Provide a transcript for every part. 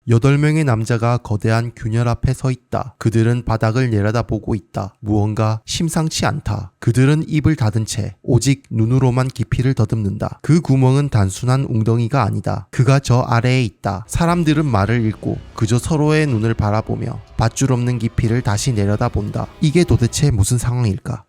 8명의 남자가 거대한 균열 앞에 서 있다. 그들은 바닥을 내려다보고 있다. 무언가 심상치 않다. 그들은 입을 닫은 채 오직 눈으로만 깊이를 더듬는다. 그 구멍은 단순한 웅덩이가 아니다. 그가 저 아래에 있다. 사람들은 말을 잃고 그저 서로의 눈을 바라보며 밧줄 없는 깊이를 다시 내려다본다. 이게 도대체 무슨 상황일까?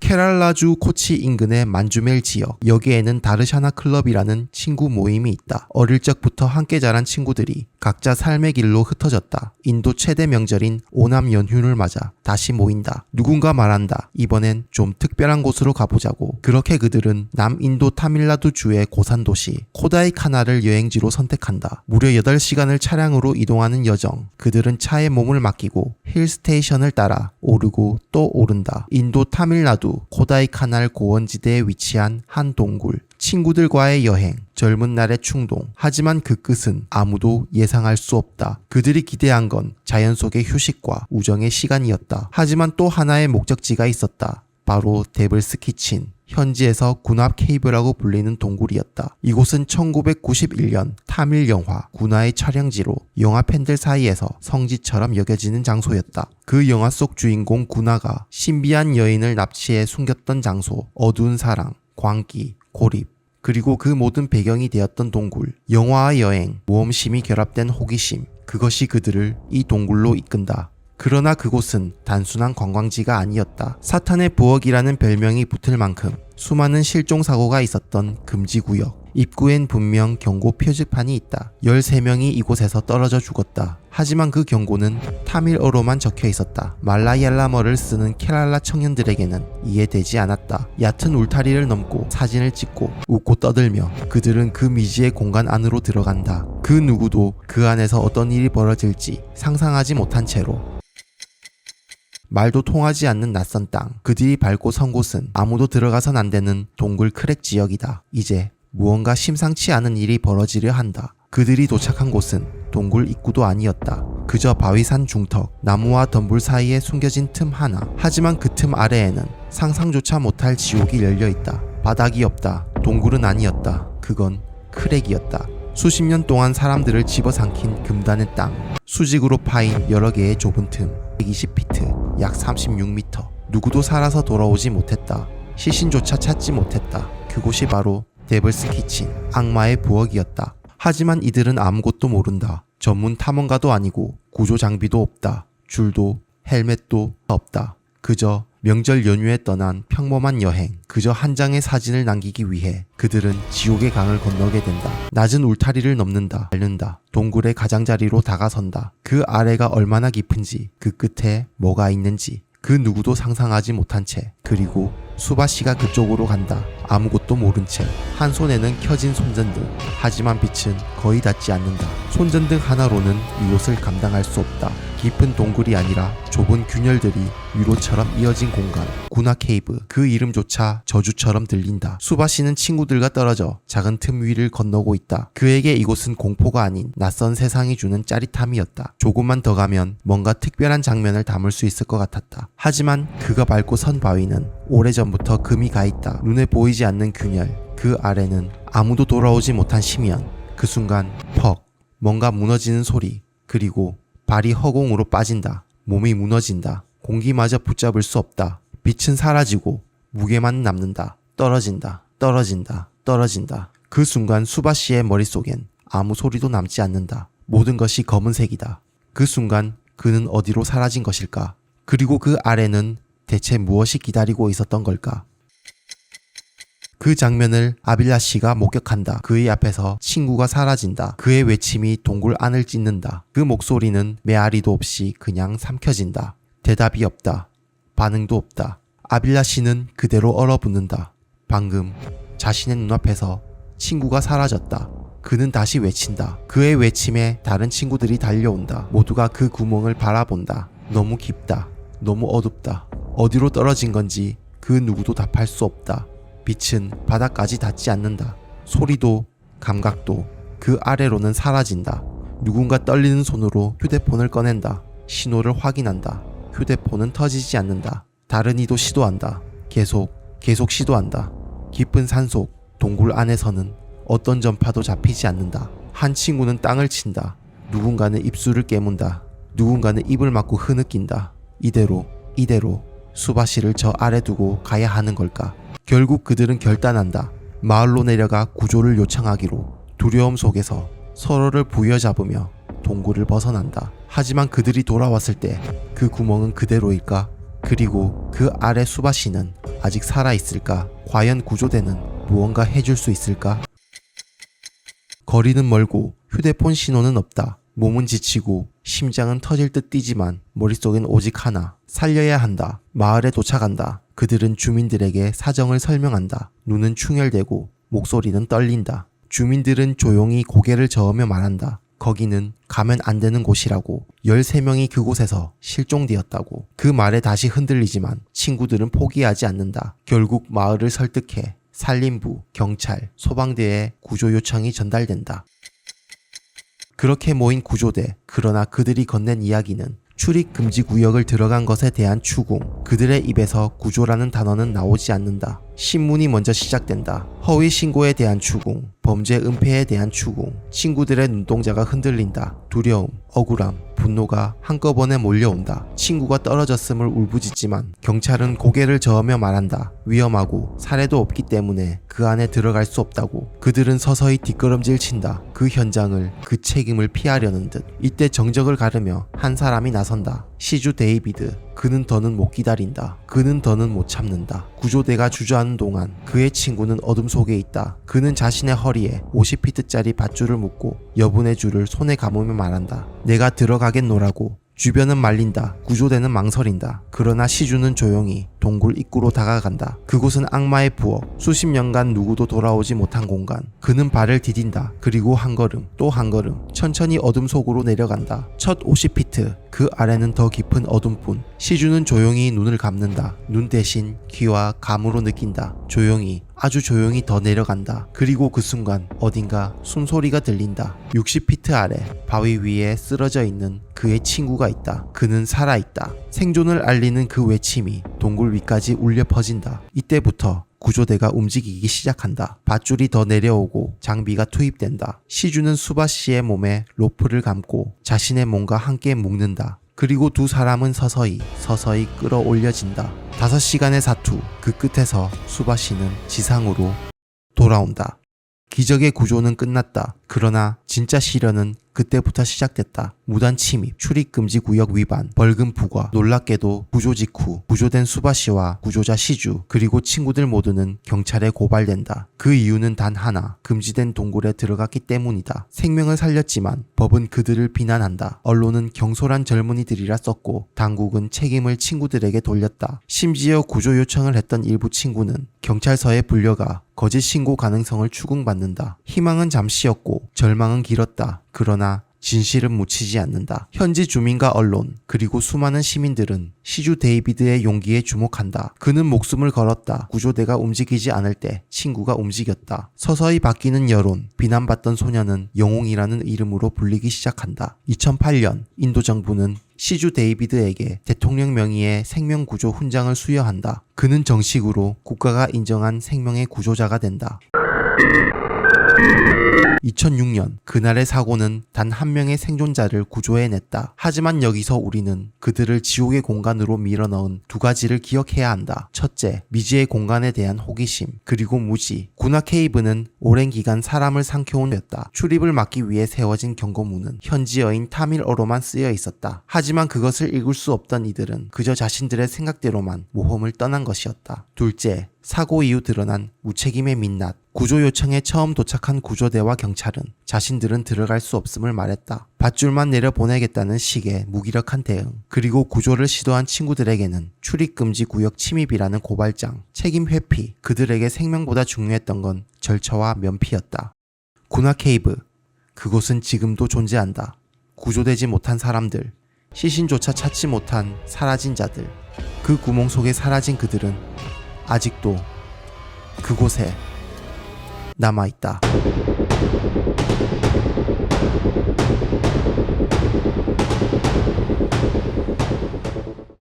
케랄라주 코치 인근의 만주멜 지역, 여기에는 다르샤나 클럽이라는 친구 모임이 있다. 어릴 적부터 함께 자란 친구들이 각자 삶의 길로 흩어졌다. 인도 최대 명절인 오남 연휴를 맞아 다시 모인다. 누군가 말한다. 이번엔 좀 특별한 곳으로 가보자고. 그렇게 그들은 남인도 타밀나두 주의 고산도시 코다이카나를 여행지로 선택한다. 무려 8시간을 차량으로 이동하는 여정. 그들은 차에 몸을 맡기고 힐스테이션을 따라 오르고 또 오른다. 인도 타밀나두 코다이카날 고원지대에 위치한 한 동굴. 친구들과의 여행, 젊은 날의 충동. 하지만 그 끝은 아무도 예상할 수 없다. 그들이 기대한 건 자연 속의 휴식과 우정의 시간이었다. 하지만 또 하나의 목적지가 있었다. 바로 데블스 키친. 현지에서 군합 케이브라고 불리는 동굴이었다. 이곳은 1991년 타밀 영화 군화의 촬영지로 영화 팬들 사이에서 성지처럼 여겨지는 장소였다. 그 영화 속 주인공 군화가 신비한 여인을 납치해 숨겼던 장소, 어두운 사랑, 광기, 고립, 그리고 그 모든 배경이 되었던 동굴. 영화와 여행, 모험심이 결합된 호기심, 그것이 그들을 이 동굴로 이끈다. 그러나 그곳은 단순한 관광지가 아니었다. 사탄의 부엌이라는 별명이 붙을 만큼 수많은 실종 사고가 있었던 금지구역. 입구엔 분명 경고 표지판이 있다. 13명이 이곳에서 떨어져 죽었다. 하지만 그 경고는 타밀어로만 적혀 있었다. 말라얄라어를 쓰는 케랄라 청년들에게는 이해되지 않았다. 얕은 울타리를 넘고 사진을 찍고 웃고 떠들며 그들은 그 미지의 공간 안으로 들어간다. 그 누구도 그 안에서 어떤 일이 벌어질지 상상하지 못한 채로. 말도 통하지 않는 낯선 땅. 그들이 밟고 선 곳은 아무도 들어가선 안 되는 동굴 크랙 지역이다. 이제 무언가 심상치 않은 일이 벌어지려 한다. 그들이 도착한 곳은 동굴 입구도 아니었다. 그저 바위산 중턱, 나무와 덤불 사이에 숨겨진 틈 하나. 하지만 그 틈 아래에는 상상조차 못할 지옥이 열려있다. 바닥이 없다. 동굴은 아니었다. 그건 크랙이었다. 수십 년 동안 사람들을 집어삼킨 금단의 땅. 수직으로 파인 여러 개의 좁은 틈. 120피트, 약 36m. 누구도 살아서 돌아오지 못했다. 시신조차 찾지 못했다. 그곳이 바로 데블스 키친, 악마의 부엌이었다. 하지만 이들은 아무것도 모른다. 전문 탐험가도 아니고 구조 장비도 없다. 줄도 헬멧도 없다. 그저 명절 연휴에 떠난 평범한 여행. 그저 한 장의 사진을 남기기 위해 그들은 지옥의 강을 건너게 된다. 낮은 울타리를 넘는다. 밟는다. 동굴의 가장자리로 다가선다. 그 아래가 얼마나 깊은지, 그 끝에 뭐가 있는지 그 누구도 상상하지 못한 채. 그리고 수바씨가 그쪽으로 간다. 아무것도 모른 채. 한 손에는 켜진 손전등. 하지만 빛은 거의 닿지 않는다. 손전등 하나로는 이곳을 감당할 수 없다. 깊은 동굴이 아니라 좁은 균열들이 위로처럼 이어진 공간. 군화 케이브. 그 이름조차 저주처럼 들린다. 수바씨는 친구들과 떨어져 작은 틈 위를 건너고 있다. 그에게 이곳은 공포가 아닌 낯선 세상이 주는 짜릿함이었다. 조금만 더 가면 뭔가 특별한 장면을 담을 수 있을 것 같았다. 하지만 그가 밟고 선 바위는 오래전부터 금이 가있다. 눈에 보이지 않는 균열. 그 아래는 아무도 돌아오지 못한 심연. 그 순간 퍽, 뭔가 무너지는 소리. 그리고 발이 허공으로 빠진다. 몸이 무너진다. 공기마저 붙잡을 수 없다. 빛은 사라지고 무게만 남는다. 떨어진다. 떨어진다. 떨어진다. 그 순간 수바씨의 머릿속엔 아무 소리도 남지 않는다. 모든 것이 검은색이다. 그 순간 그는 어디로 사라진 것일까? 그리고 그 아래는 대체 무엇이 기다리고 있었던 걸까? 그 장면을 아빌라 씨가 목격한다. 그의 앞에서 친구가 사라진다. 그의 외침이 동굴 안을 찢는다. 그 목소리는 메아리도 없이 그냥 삼켜진다. 대답이 없다. 반응도 없다. 아빌라 씨는 그대로 얼어붙는다. 방금 자신의 눈앞에서 친구가 사라졌다. 그는 다시 외친다. 그의 외침에 다른 친구들이 달려온다. 모두가 그 구멍을 바라본다. 너무 깊다. 너무 어둡다. 어디로 떨어진 건지 그 누구도 답할 수 없다. 빛은 바닥까지 닿지 않는다. 소리도 감각도 그 아래로는 사라진다. 누군가 떨리는 손으로 휴대폰을 꺼낸다. 신호를 확인한다. 휴대폰은 터지지 않는다. 다른 이도 시도한다. 계속 시도한다. 깊은 산속 동굴 안에서는 어떤 전파도 잡히지 않는다. 한 친구는 땅을 친다. 누군가는 입술을 깨문다. 누군가는 입을 막고 흐느낀다. 이대로 수바시를 저 아래 두고 가야 하는 걸까? 결국 그들은 결단한다. 마을로 내려가 구조를 요청하기로. 두려움 속에서 서로를 부여잡으며 동굴을 벗어난다. 하지만 그들이 돌아왔을 때 그 구멍은 그대로일까? 그리고 그 아래 수바시는 아직 살아있을까? 과연 구조대는 무언가 해줄 수 있을까? 거리는 멀고 휴대폰 신호는 없다. 몸은 지치고 심장은 터질 듯 뛰지만 머릿속엔 오직 하나. 살려야 한다. 마을에 도착한다. 그들은 주민들에게 사정을 설명한다. 눈은 충혈되고 목소리는 떨린다. 주민들은 조용히 고개를 저으며 말한다. 거기는 가면 안 되는 곳이라고. 13명이 그곳에서 실종되었다고. 그 말에 다시 흔들리지만 친구들은 포기하지 않는다. 결국 마을을 설득해 산림부, 경찰, 소방대에 구조 요청이 전달된다. 그렇게 모인 구조대. 그러나 그들이 건넨 이야기는 출입 금지 구역을 들어간 것에 대한 추궁. 그들의 입에서 구조라는 단어는 나오지 않는다. 신문이 먼저 시작된다. 허위 신고에 대한 추궁, 범죄 은폐에 대한 추궁. 친구들의 눈동자가 흔들린다. 두려움, 억울함, 분노가 한꺼번에 몰려온다. 친구가 떨어졌음을 울부짖지만 경찰은 고개를 저으며 말한다. 위험하고 사례도 없기 때문에 그 안에 들어갈 수 없다고. 그들은 서서히 뒷걸음질 친다. 그 현장을, 그 책임을 피하려는 듯. 이때 정적을 가르며 한 사람이 나선다. 시주 데이비드. 그는 더는 못 기다린다. 그는 더는 못 참는다. 구조대가 주저하는 동안 그의 친구는 어둠 속에 있다. 그는 자신의 허리에 50피트짜리 밧줄을 묶고 여분의 줄을 손에 감으며 말한다. 내가 들어가겠노라고. 주변은 말린다. 구조대는 망설인다. 그러나 시주는 조용히 동굴 입구로 다가간다. 그곳은 악마의 부엌. 수십 년간 누구도 돌아오지 못한 공간. 그는 발을 디딘다. 그리고 한 걸음, 또 한 걸음 천천히 어둠 속으로 내려간다. 첫 50피트. 그 아래는 더 깊은 어둠뿐. 시주는 조용히 눈을 감는다. 눈 대신 귀와 감으로 느낀다. 조용히, 아주 조용히 더 내려간다. 그리고 그 순간 어딘가 숨소리가 들린다. 60피트 아래 바위 위에 쓰러져 있는 그의 친구가 있다. 그는 살아있다. 생존을 알리는 그 외침이 동굴 위까지 울려 퍼진다. 이때부터 구조대가 움직이기 시작한다. 밧줄이 더 내려오고 장비가 투입된다. 시주는 수바씨의 몸에 로프를 감고 자신의 몸과 함께 묶는다. 그리고 두 사람은 서서히 끌어올려진다. 5시간의 사투. 그 끝에서 수바씨는 지상으로 돌아온다. 기적의 구조는 끝났다. 그러나 진짜 시련은 그때부터 시작됐다. 무단 침입, 출입금지 구역 위반, 벌금 부과. 놀랍게도 구조 직후 구조된 수바시와 구조자 시주 그리고 친구들 모두는 경찰에 고발된다. 그 이유는 단 하나. 금지된 동굴에 들어갔기 때문이다. 생명을 살렸지만 법은 그들을 비난한다. 언론은 경솔한 젊은이들이라 썼고 당국은 책임을 친구들에게 돌렸다. 심지어 구조 요청을 했던 일부 친구는 경찰서에 불려가 거짓 신고 가능성을 추궁받는다. 희망은 잠시였고 절망은 길었다. 그러나 진실은 묻히지 않는다. 현지 주민과 언론 그리고 수많은 시민들은 시주 데이비드의 용기에 주목한다. 그는 목숨을 걸었다. 구조대가 움직이지 않을 때 친구가 움직였다. 서서히 바뀌는 여론. 비난받던 소녀는 영웅이라는 이름으로 불리기 시작한다. 2008년 인도 정부는 시주 데이비드에게 대통령 명의의 생명구조 훈장을 수여한다. 그는 정식으로 국가가 인정한 생명의 구조자가 된다. 2006년 그날의 사고는 단 한 명의 생존자를 구조해냈다. 하지만 여기서 우리는 그들을 지옥의 공간으로 밀어넣은 두 가지를 기억해야 한다. 첫째, 미지의 공간에 대한 호기심. 그리고 무지. 구나 케이브는 오랜 기간 사람을 삼켜온 데였다. 출입을 막기 위해 세워진 경고문은 현지어인 타밀어로만 쓰여 있었다. 하지만 그것을 읽을 수 없던 이들은 그저 자신들의 생각대로만 모험을 떠난 것이었다. 둘째, 사고 이후 드러난 무책임의 민낯. 구조 요청에 처음 도착한 구조대와 경찰은 자신들은 들어갈 수 없음을 말했다. 밧줄만 내려보내겠다는 식의 무기력한 대응. 그리고 구조를 시도한 친구들에게는 출입금지 구역 침입이라는 고발장, 책임 회피. 그들에게 생명보다 중요했던 건 절차와 면피였다. 구나 케이브. 그곳은 지금도 존재한다. 구조되지 못한 사람들, 시신조차 찾지 못한 사라진 자들. 그 구멍 속에 사라진 그들은 아직도 그곳에 남아있다.